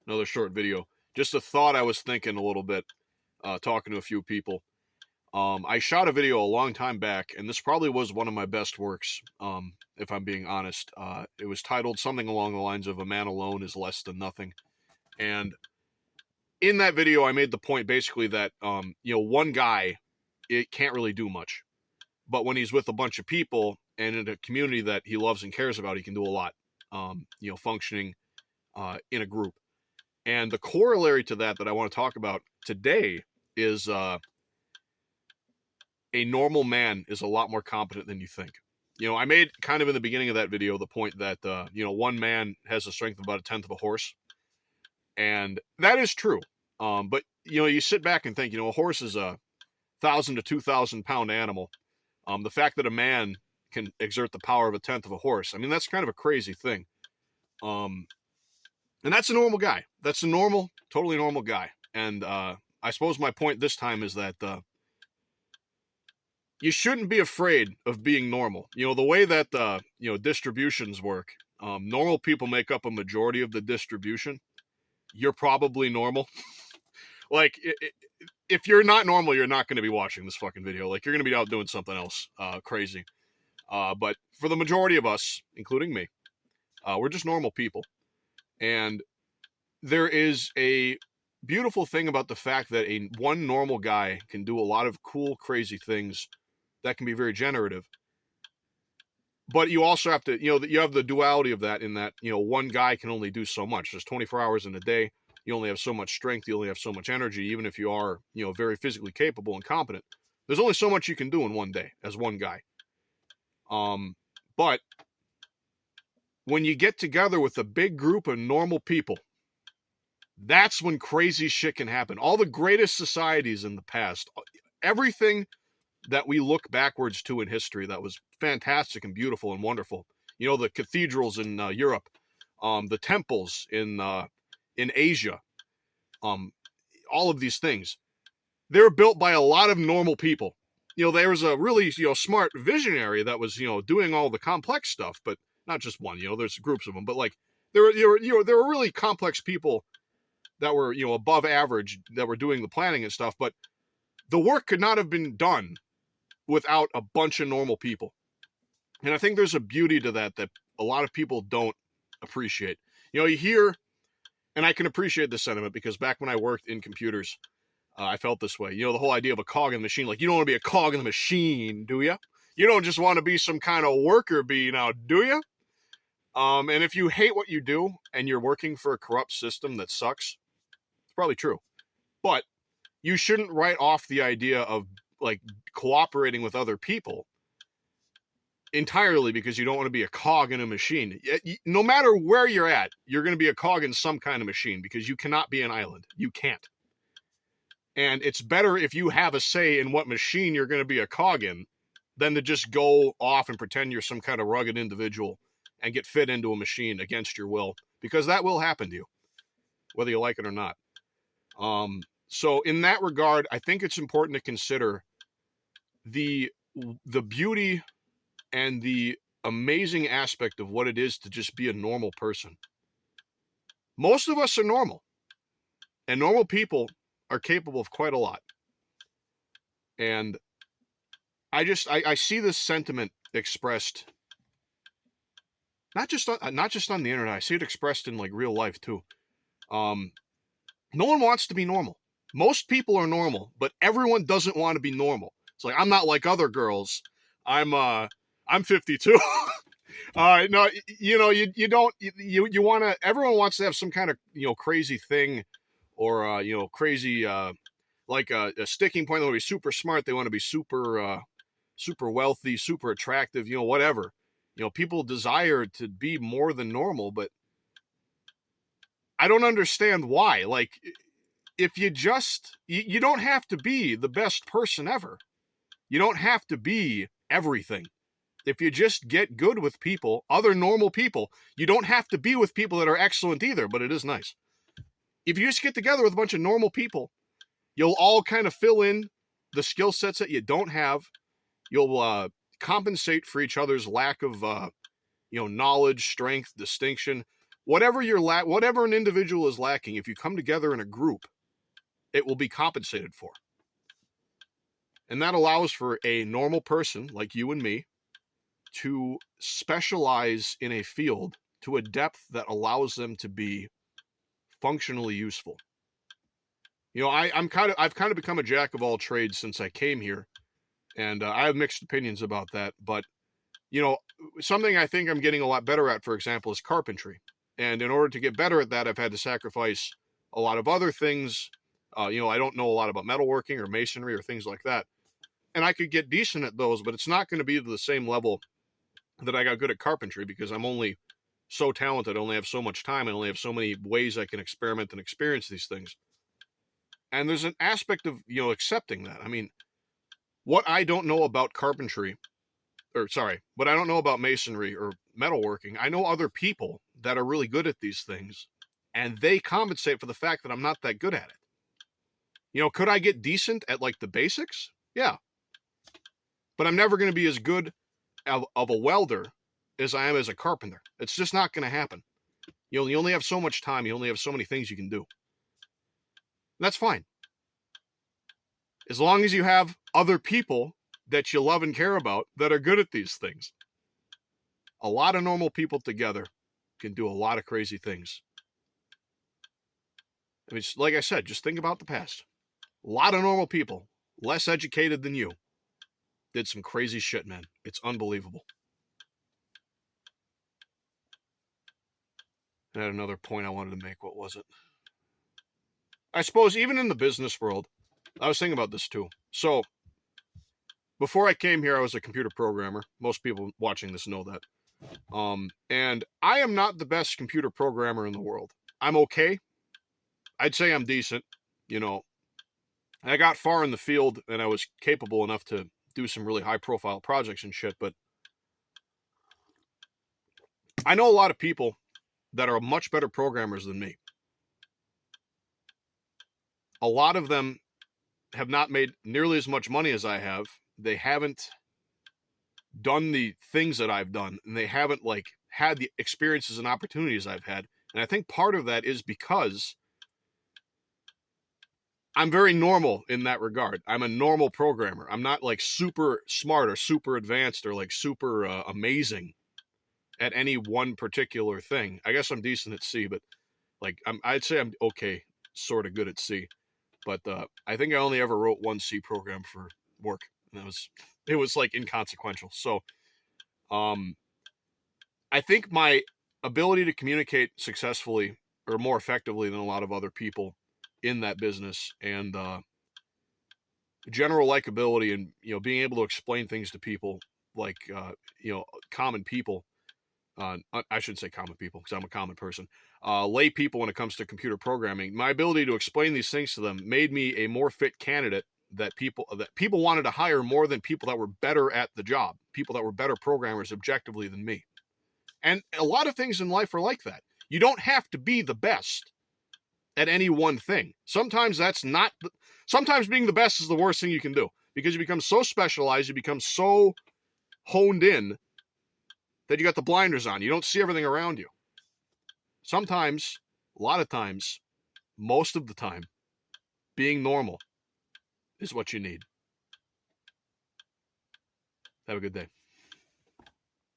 another short video. Just a thought I was thinking a little bit, talking to a few people. I shot a video a long time back, and this probably was one of my best works, if I'm being honest. It was titled something along the lines of "A Man Alone is Less Than Nothing," and in that video, I made the point basically that one guy, it can't really do much, but when he's with a bunch of people and in a community that he loves and cares about, he can do a lot. Functioning in a group. And the corollary to that I want to talk about today is a normal man is a lot more competent than you think. I made kind of in the beginning of that video the point that one man has the strength of about a tenth of a horse, and that is true. But you sit back and think, a horse is a 1,000 to 2,000 pound animal. The fact that a man can exert the power of a tenth of a horse, I mean, that's kind of a crazy thing. And that's a normal guy. That's a normal, totally normal guy. And I suppose my point this time is that you shouldn't be afraid of being normal. The way that distributions work, normal people make up a majority of the distribution. You're probably normal. Like, if you're not normal, you're not going to be watching this fucking video. Like, you're going to be out doing something else crazy. But for the majority of us, including me, we're just normal people. And there is a beautiful thing about the fact that one normal guy can do a lot of cool, crazy things that can be very generative. But you also have to, you have the duality of that in that, one guy can only do so much. There's 24 hours in a day. You only have so much strength. You only have so much energy, even if you are, very physically capable and competent. There's only so much you can do in one day as one guy. But when you get together with a big group of normal people, that's when crazy shit can happen. All the greatest societies in the past, everything that we look backwards to in history that was fantastic and beautiful and wonderful. The cathedrals in Europe, the temples in Asia, all of these things, they were built by a lot of normal people. There was a really smart visionary that was doing all the complex stuff, but not just one. There's groups of them, but like there were really complex people that were above average that were doing the planning and stuff, but the work could not have been done without a bunch of normal people. And I think there's a beauty to that a lot of people don't appreciate. You hear, and I can appreciate this sentiment because back when I worked in computers, I felt this way. The whole idea of a cog in the machine, like, you don't want to be a cog in the machine, do you? You don't just want to be some kind of worker bee now, do you? And if you hate what you do and you're working for a corrupt system that sucks, it's probably true. But you shouldn't write off the idea of like cooperating with other people entirely because you don't want to be a cog in a machine. No matter where you're at, you're going to be a cog in some kind of machine because you cannot be an island. You can't. And it's better if you have a say in what machine you're going to be a cog in than to just go off and pretend you're some kind of rugged individual and get fit into a machine against your will, because that will happen to you, whether you like it or not. So in that regard, I think it's important to consider the beauty and the amazing aspect of what it is to just be a normal person. Most of us are normal, and normal people are capable of quite a lot. And I see this sentiment expressed not just on the internet. I see it expressed in like real life too. No one wants to be normal. Most people are normal, but everyone doesn't want to be normal. It's like, I'm not like other girls. I'm 52. No, you don't, you want to, everyone wants to have some kind of, crazy thing or, crazy, like a sticking point. They want to be super smart. They want to be super wealthy, super attractive, whatever. People desire to be more than normal, but I don't understand why. Like, if you just, you don't have to be the best person ever. You don't have to be everything. If you just get good with people, other normal people, you don't have to be with people that are excellent either, but it is nice. If you just get together with a bunch of normal people, you'll all kind of fill in the skill sets that you don't have. You'll compensate for each other's lack of, knowledge, strength, distinction. whatever whatever an individual is lacking, if you come together in a group, it will be compensated for. And that allows for a normal person like you and me to specialize in a field to a depth that allows them to be functionally useful. You know, I've kind of become a jack of all trades since I came here, and I have mixed opinions about that. But you know, something I think I'm getting a lot better at, for example, is carpentry. And in order to get better at that, I've had to sacrifice a lot of other things. You know, I don't know a lot about metalworking or masonry or things like that. And I could get decent at those, but it's not going to be to the same level that I got good at carpentry, because I'm only so talented. I only have so much time. I only have so many ways I can experiment and experience these things. And there's an aspect of, you know, accepting that. I mean, what I don't know about carpentry, what I don't know about masonry or metalworking, I know other people that are really good at these things, and they compensate for the fact that I'm not that good at it. You know, could I get decent at like the basics? Yeah. But I'm never going to be as good of a welder as I am as a carpenter. It's just not going to happen. You know, you only have so much time. You only have so many things you can do. That's fine. As long as you have other people that you love and care about that are good at these things. A lot of normal people together can do a lot of crazy things. I mean, like I said, just think about the past. A lot of normal people, less educated than you, did some crazy shit, man. It's unbelievable. I had another point I wanted to make. What was it? I suppose even in the business world, I was thinking about this too. So, before I came here, I was a computer programmer. Most people watching this know that. And I am not the best computer programmer in the world. I'm okay. I'd say I'm decent. You know, I got far in the field and I was capable enough to do some really high profile projects and shit. But I know a lot of people that are much better programmers than me. A lot of them have not made nearly as much money as I have. They haven't done the things that I've done, and they haven't like had the experiences and opportunities I've had. And I think part of that is because I'm very normal in that regard. I'm a normal programmer. I'm not like super smart or super advanced or like super amazing at any one particular thing. I guess I'm decent at C, but like I'd say I'm okay, sort of good at C. But I think I only ever wrote one C program for work, and it was like inconsequential. So I think my ability to communicate successfully or more effectively than a lot of other people in that business, and general likability, and you know, being able to explain things to people like you know, common people. I shouldn't say common people because I'm a common person. Lay people when it comes to computer programming. My ability to explain these things to them made me a more fit candidate that people wanted to hire more than people that were better at the job, people that were better programmers objectively than me. And a lot of things in life are like that. You don't have to be the best at any one thing. Sometimes sometimes being the best is the worst thing you can do, because you become so specialized, you become so honed in that you got the blinders on. You don't see everything around you. Sometimes, a lot of times, most of the time, being normal is what you need. Have a good day.